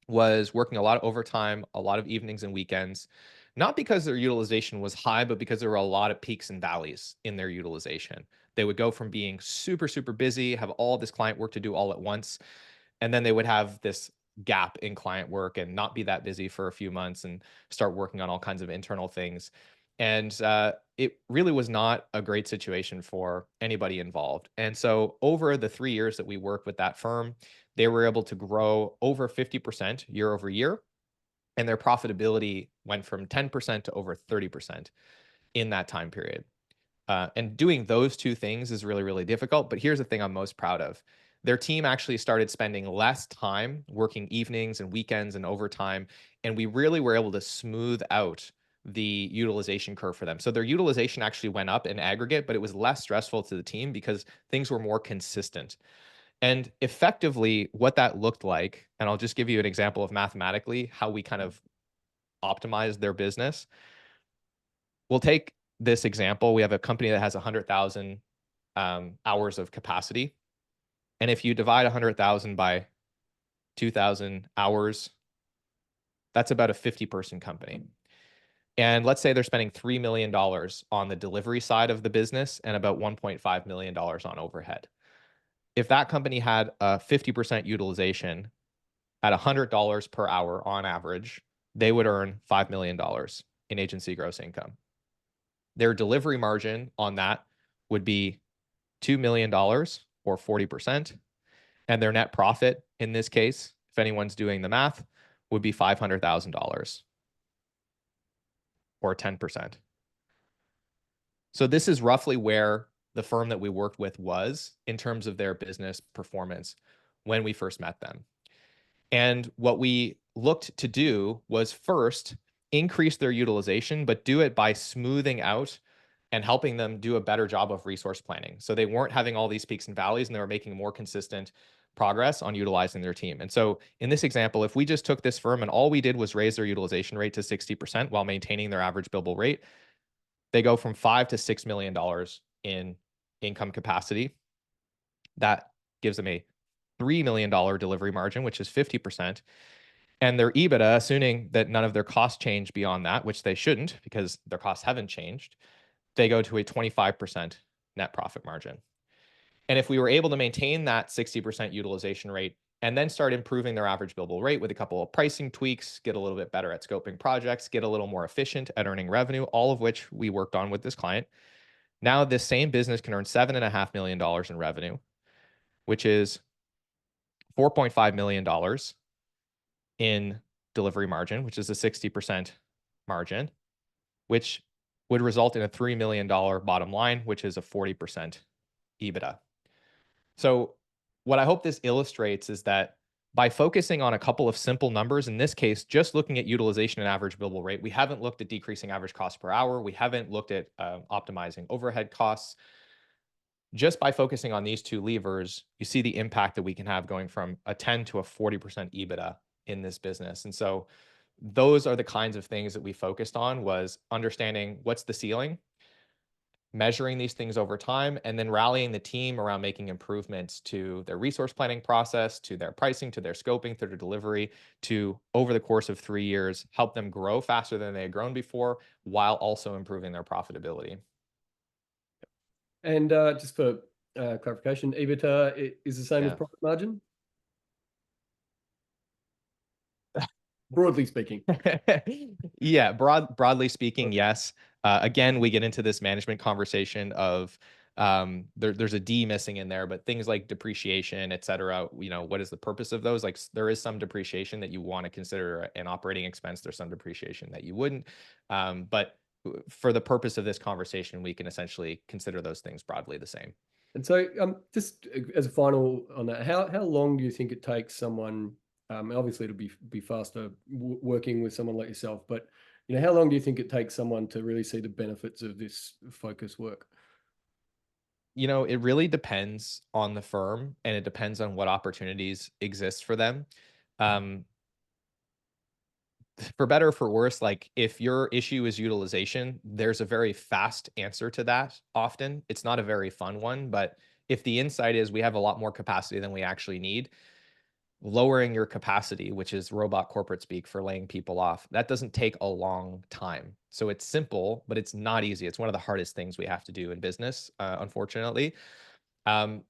was working a lot of overtime, a lot of evenings and weekends, not because their utilization was high, but because there were a lot of peaks and valleys in their utilization. They would go from being super, super busy, have all this client work to do all at once, and then they would have this gap in client work and not be that busy for a few months and start working on all kinds of internal things. And it really was not a great situation for anybody involved. And so over the 3 years that we worked with that firm, they were able to grow over 50% year over year. And their profitability went from 10% to over 30% in that time period. And doing those two things is really, really difficult. But here's the thing I'm most proud of. Their team actually started spending less time working evenings and weekends and overtime. And we really were able to smooth out the utilization curve for them. So their utilization actually went up in aggregate, but it was less stressful to the team because things were more consistent. And effectively, what that looked like, and I'll just give you an example of mathematically how we kind of optimized their business. We'll take this example. We have a company that has 100,000 hours of capacity. And if you divide 100,000 by 2,000 hours, that's about a 50-person company. And let's say they're spending $3 million on the delivery side of the business and about $1.5 million on overhead. If that company had a 50% utilization at $100 per hour on average, they would earn $5 million in agency gross income. Their delivery margin on that would be $2 million or 40%. And their net profit in this case, if anyone's doing the math, would be $500,000 or 10%. So this is roughly where the firm that we worked with was in terms of their business performance when we first met them. And what we looked to do was first increase their utilization, but do it by smoothing out and helping them do a better job of resource planning. So they weren't having all these peaks and valleys, and they were making more consistent progress on utilizing their team. And so in this example, if we just took this firm and all we did was raise their utilization rate to 60% while maintaining their average billable rate, they go from $5 to $6 million in income capacity. That gives them a $3 million delivery margin, which is 50%. And their EBITDA, assuming that none of their costs change beyond that, which they shouldn't because their costs haven't changed, they go to a 25% net profit margin. And if we were able to maintain that 60% utilization rate and then start improving their average billable rate with a couple of pricing tweaks, get a little bit better at scoping projects, get a little more efficient at earning revenue, all of which we worked on with this client. Now this same business can earn $7.5 million in revenue, which is $4.5 million in delivery margin, which is a 60% margin, which would result in a $3 million bottom line, which is a 40% EBITDA. So what I hope this illustrates is that by focusing on a couple of simple numbers, in this case, just looking at utilization and average billable rate, we haven't looked at decreasing average cost per hour. We haven't looked at optimizing overhead costs. Just by focusing on these two levers, you see the impact that we can have going from a 10 to a 40% EBITDA in this business. And so those are the kinds of things that we focused on, was understanding what's the ceiling, measuring these things over time, and then rallying the team around making improvements to their resource planning process, to their pricing, to their scoping, to their delivery, to over the course of 3 years, help them grow faster than they had grown before, while also improving their profitability. And just for clarification, EBITDA is the same as profit margin? Broadly speaking. Yeah, broadly speaking, yes. Again, we get into this management conversation of there's a D missing in there, but things like depreciation, et cetera, what is the purpose of those? Like there is some depreciation that you want to consider an operating expense. There's some depreciation that you wouldn't. But for the purpose of this conversation, we can essentially consider those things broadly the same. And so just as a final on that, how long do you think it takes someone, obviously it'll be faster working with someone like yourself, but how long do you think it takes someone to really see the benefits of this focus work? It really depends on the firm, and it depends on what opportunities exist for them. For better or for worse, like if your issue is utilization, there's a very fast answer to that often. It's not a very fun one, but if the insight is we have a lot more capacity than we actually need, lowering your capacity, which is robot corporate speak for laying people off, that doesn't take a long time. So it's simple, but it's not easy. It's one of the hardest things we have to do in business, unfortunately.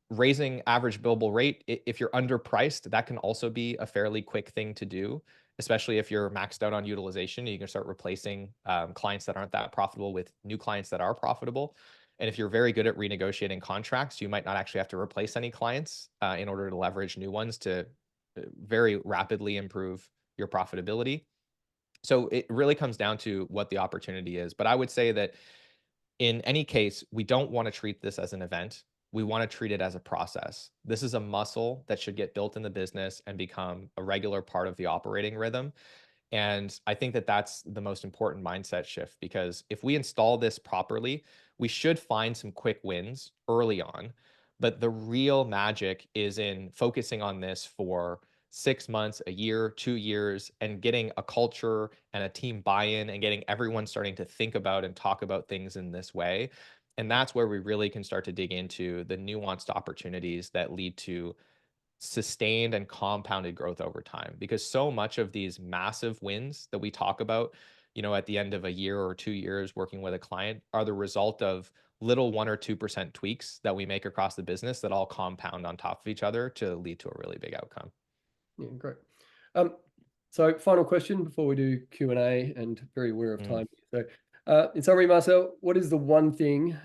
Raising average billable rate, if you're underpriced, that can also be a fairly quick thing to do, especially if you're maxed out on utilization. You can start replacing clients that aren't that profitable with new clients that are profitable. And if you're very good at renegotiating contracts, you might not actually have to replace any clients in order to leverage new ones to very rapidly improve your profitability. So it really comes down to what the opportunity is. But I would say that in any case, we don't want to treat this as an event. We want to treat it as a process. This is a muscle that should get built in the business and become a regular part of the operating rhythm. And I think that that's the most important mindset shift, because if we install this properly, we should find some quick wins early on. But the real magic is in focusing on this for 6 months, a year, 2 years, and getting a culture and a team buy-in and getting everyone starting to think about and talk about things in this way. And that's where we really can start to dig into the nuanced opportunities that lead to sustained and compounded growth over time, because so much of these massive wins that we talk about, at the end of a year or 2 years working with a client, are the result of little 1 or 2% tweaks that we make across the business that all compound on top of each other to lead to a really big outcome. Yeah, great. So final question before we do Q&A, and very aware of time. So in summary, Marcel, what is the one thing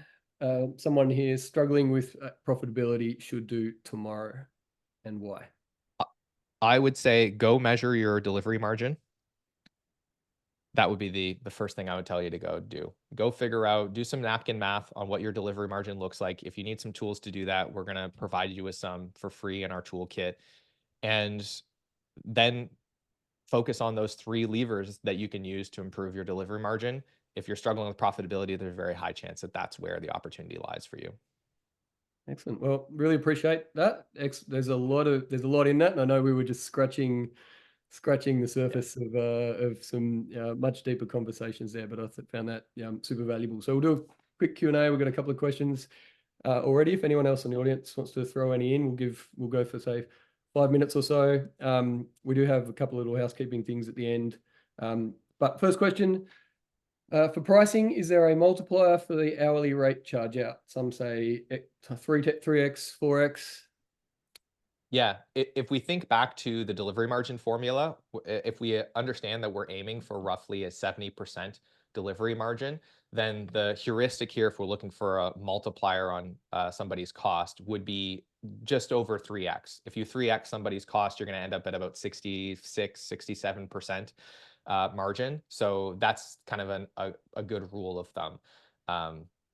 someone here struggling with profitability should do tomorrow, and why? I would say go measure your delivery margin. That would be the first thing I would tell you to go do. Go figure out, do some napkin math on what your delivery margin looks like. If you need some tools to do that, we're going to provide you with some for free in our toolkit. And then focus on those 3 levers that you can use to improve your delivery margin. If you're struggling with profitability, there's a very high chance that that's where the opportunity lies for you. Excellent. Well, really appreciate that. There's a lot in that, and I know we were just scratching the surface of some much deeper conversations there, but I found that super valuable. So we'll do a quick Q&A. We've got a couple of questions already. If anyone else in the audience wants to throw any in, we'll go for, say, 5 minutes or so. We do have a couple of little housekeeping things at the end. But first question, for pricing, is there a multiplier for the hourly rate charge out? Some say 3x, 4x. Yeah, if we think back to the delivery margin formula, if we understand that we're aiming for roughly a 70% delivery margin, then the heuristic here, if we're looking for a multiplier on somebody's cost, would be just over 3x. If you 3x somebody's cost, you're going to end up at about 66, 67% margin. So that's kind of a good rule of thumb.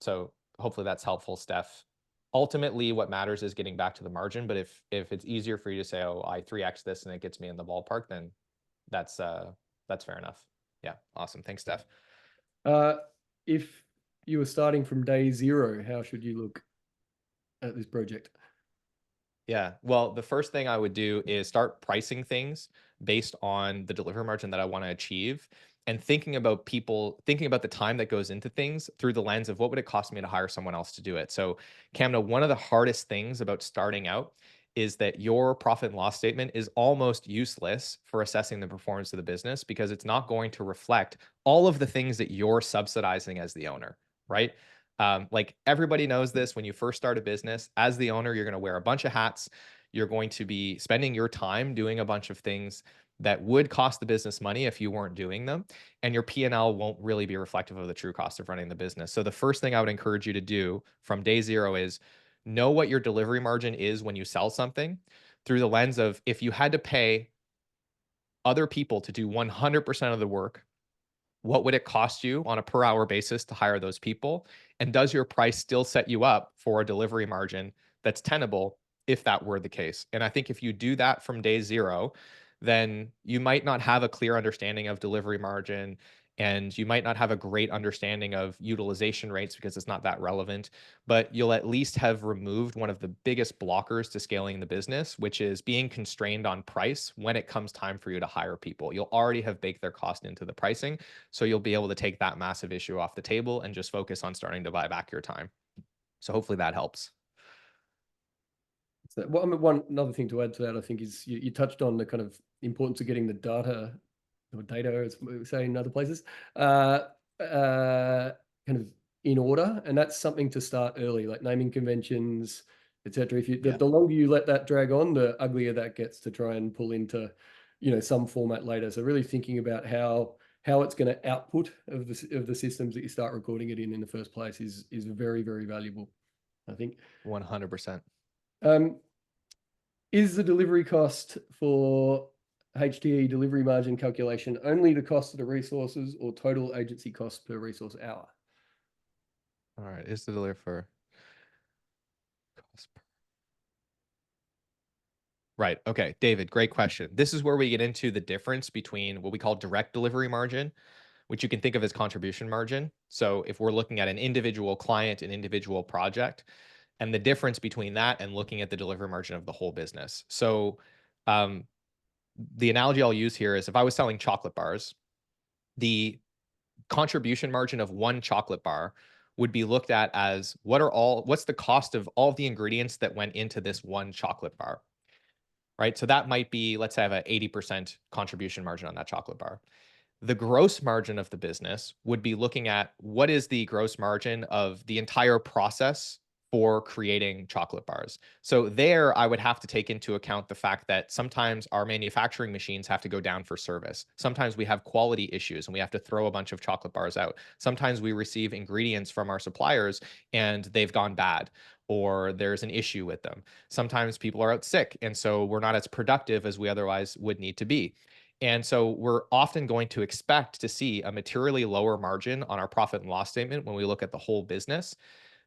So hopefully that's helpful, Steph. Ultimately, what matters is getting back to the margin. But if it's easier for you to say, oh, I 3x this and it gets me in the ballpark, then that's fair enough. Yeah, awesome. Thanks, Steph. If you were starting from day 0, how should you look at this project? Yeah, well, the first thing I would do is start pricing things based on the delivery margin that I want to achieve, and thinking about the time that goes into things through the lens of what would it cost me to hire someone else to do it. So, Kamna, one of the hardest things about starting out is that your profit and loss statement is almost useless for assessing the performance of the business, because it's not going to reflect all of the things that you're subsidizing as the owner, right? Like everybody knows this, when you first start a business, as the owner, you're going to wear a bunch of hats. You're going to be spending your time doing a bunch of things that would cost the business money if you weren't doing them. And your P&L won't really be reflective of the true cost of running the business. So the first thing I would encourage you to do from day 0 is know what your delivery margin is when you sell something, through the lens of, if you had to pay other people to do 100% of the work, what would it cost you on a per hour basis to hire those people? And does your price still set you up for a delivery margin that's tenable if that were the case? And I think if you do that from day 0, then you might not have a clear understanding of delivery margin and you might not have a great understanding of utilization rates because it's not that relevant, but you'll at least have removed one of the biggest blockers to scaling the business, which is being constrained on price when it comes time for you to hire people. You'll already have baked their cost into the pricing, so you'll be able to take that massive issue off the table and just focus on starting to buy back your time. So hopefully that helps. So, well, I mean, another thing to add to that, I think, is you touched on the kind of importance of getting the data, or data, as we say in other places, kind of in order, and that's something to start early, like naming conventions, etc. If you the longer you let that drag on, the uglier that gets to try and pull into, some format later. So really thinking about how it's going to output of the systems that you start recording it in the first place is very, very valuable, I think. 100%. Is the delivery cost for HTE delivery margin calculation only the cost of the resources or total agency cost per resource hour? All right, is the delivery for cost per... Right. Okay, David, great question. This is where we get into the difference between what we call direct delivery margin, which you can think of as contribution margin. So if we're looking at an individual client, an individual project, and the difference between that and looking at the delivery margin of the whole business. So the analogy I'll use here is if I was selling chocolate bars, the contribution margin of one chocolate bar would be looked at as what's the cost of all of the ingredients that went into this one chocolate bar, right? So that might be, let's say I have an 80% contribution margin on that chocolate bar. The gross margin of the business would be looking at what is the gross margin of the entire process for creating chocolate bars. So there, I would have to take into account the fact that sometimes our manufacturing machines have to go down for service. Sometimes we have quality issues and we have to throw a bunch of chocolate bars out. Sometimes we receive ingredients from our suppliers and they've gone bad, or there's an issue with them. Sometimes people are out sick, and so we're not as productive as we otherwise would need to be. And so we're often going to expect to see a materially lower margin on our profit and loss statement when we look at the whole business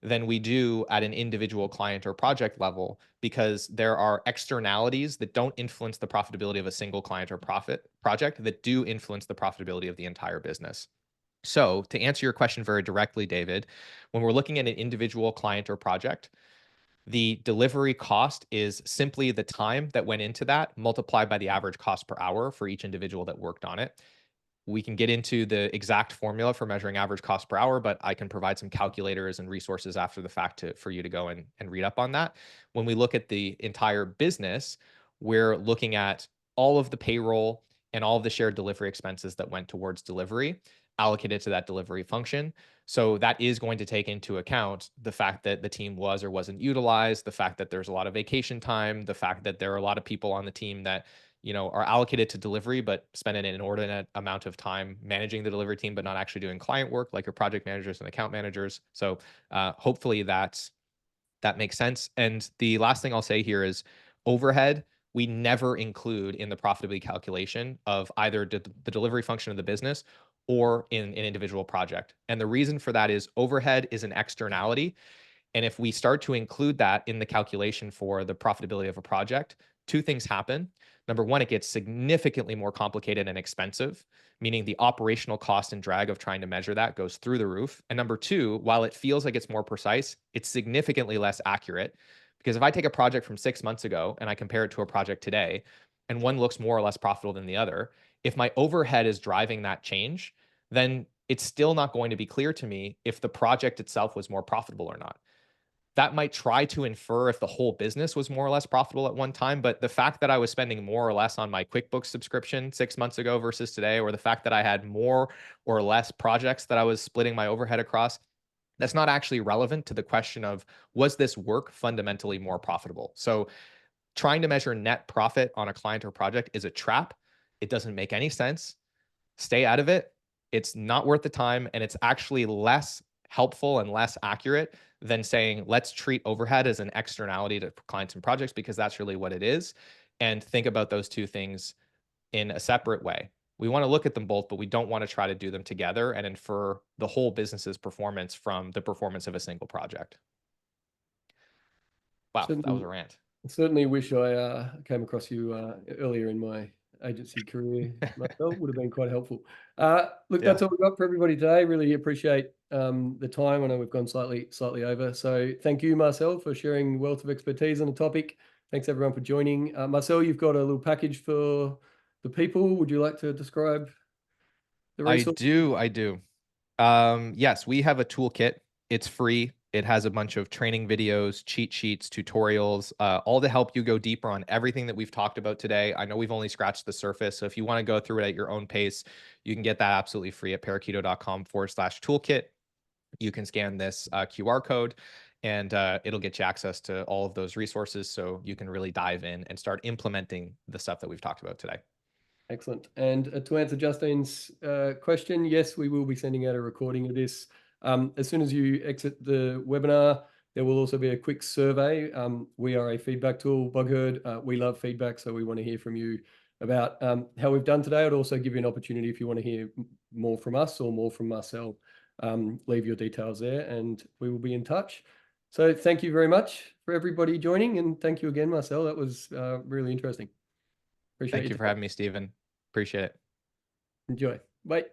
than we do at an individual client or project level, because there are externalities that don't influence the profitability of a single client or project that do influence the profitability of the entire business. So to answer your question very directly, David, when we're looking at an individual client or project, the delivery cost is simply the time that went into that multiplied by the average cost per hour for each individual that worked on it. We can get into the exact formula for measuring average cost per hour, but I can provide some calculators and resources after the fact for you to go and read up on that. When we look at the entire business, we're looking at all of the payroll and all of the shared delivery expenses that went towards delivery allocated to that delivery function. So that is going to take into account the fact that the team was or wasn't utilized, the fact that there's a lot of vacation time, the fact that there are a lot of people on the team that are allocated to delivery, but spend an inordinate amount of time managing the delivery team, but not actually doing client work, like your project managers and account managers. So hopefully that makes sense. And the last thing I'll say here is overhead, we never include in the profitability calculation of either the delivery function of the business or in an individual project. And the reason for that is overhead is an externality. And if we start to include that in the calculation for the profitability of a project, two things happen. Number one, it gets significantly more complicated and expensive, meaning the operational cost and drag of trying to measure that goes through the roof. And number two, while it feels like it's more precise, it's significantly less accurate. Because if I take a project from 6 months ago and I compare it to a project today, and one looks more or less profitable than the other, if my overhead is driving that change, then it's still not going to be clear to me if the project itself was more profitable or not. That might try to infer if the whole business was more or less profitable at one time, but the fact that I was spending more or less on my QuickBooks subscription 6 months ago versus today, or the fact that I had more or less projects that I was splitting my overhead across, that's not actually relevant to the question of, was this work fundamentally more profitable? So trying to measure net profit on a client or project is a trap. It doesn't make any sense. Stay out of it. It's not worth the time, and it's actually less helpful and less accurate than saying, let's treat overhead as an externality to clients and projects, because that's really what it is. And think about those two things in a separate way. We want to look at them both, but we don't want to try to do them together and infer the whole business's performance from the performance of a single project. Wow, that was a rant. Certainly wish I came across you earlier in my agency career, Marcel, would have been quite helpful. Look, Yeah. that's all we've got for everybody today. Really appreciate the time. I know we've gone slightly over. So thank you, Marcel, for sharing wealth of expertise on the topic. Thanks everyone for joining. Marcel, you've got a little package for the people. Would you like to describe the resource? I do. Yes, we have a toolkit. It's free. It has a bunch of training videos, cheat sheets, tutorials, all to help you go deeper on everything that we've talked about today. I know we've only scratched the surface. So if you want to go through it at your own pace, you can get that absolutely free at parakeeto.com/toolkit. You can scan this QR code and it'll get you access to all of those resources so you can really dive in and start implementing the stuff that we've talked about today. Excellent. And to answer Justine's question, yes, we will be sending out a recording of this. As soon as you exit the webinar, there will also be a quick survey. We are a feedback tool, BugHerd. We love feedback, so we want to hear from you about how we've done today. I'd also give you an opportunity if you want to hear more from us or more from Marcel. Leave your details there and we will be in touch. So thank you very much for everybody joining, and thank you again, Marcel. That was really interesting. Appreciate Thank you for having me, Stephen. Appreciate it. Enjoy. Bye.